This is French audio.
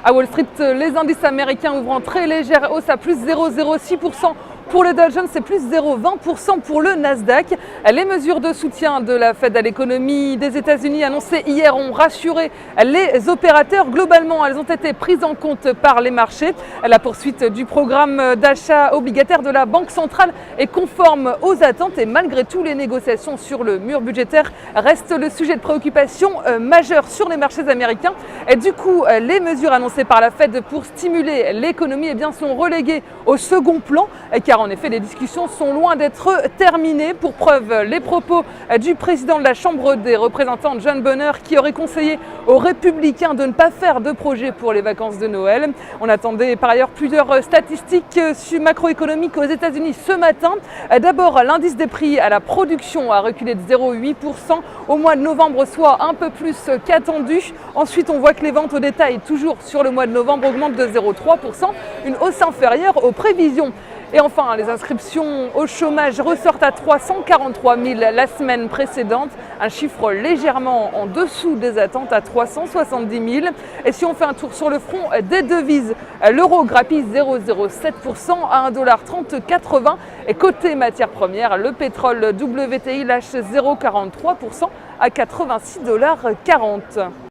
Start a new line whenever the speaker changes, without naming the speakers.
À Wall Street, les indices américains ouvrent en très légère hausse à plus 0,06%. Pour le Dow Jones, c'est plus 0,20% pour le Nasdaq. Les mesures de soutien de la Fed à l'économie des États-Unis annoncées hier ont rassuré les opérateurs. Globalement, elles ont été prises en compte par les marchés. La poursuite du programme d'achat obligataire de la Banque centrale est conforme aux attentes et malgré tout, les négociations sur le mur budgétaire restent le sujet de préoccupation majeur sur les marchés américains. Et du coup, les mesures annoncées par la Fed pour stimuler l'économie sont reléguées au second plan, car en effet, les discussions sont loin d'être terminées. Pour preuve, les propos du président de la Chambre des représentants, John Boehner, qui aurait conseillé aux républicains de ne pas faire de projet pour les vacances de Noël. On attendait par ailleurs plusieurs statistiques macroéconomiques aux États-Unis ce matin. D'abord, l'indice des prix à la production a reculé de 0,8% au mois de novembre, soit un peu plus qu'attendu. Ensuite, on voit que les ventes au détail, toujours sur le mois de novembre, augmentent de 0,3%, une hausse inférieure aux prévisions. Et enfin, les inscriptions au chômage ressortent à 343 000 la semaine précédente, un chiffre légèrement en dessous des attentes à 370 000. Et si on fait un tour sur le front des devises, l'euro grappille 0,07% à 1,3080 $. Et côté matières premières, le pétrole WTI lâche 0,43% à 86,40 $.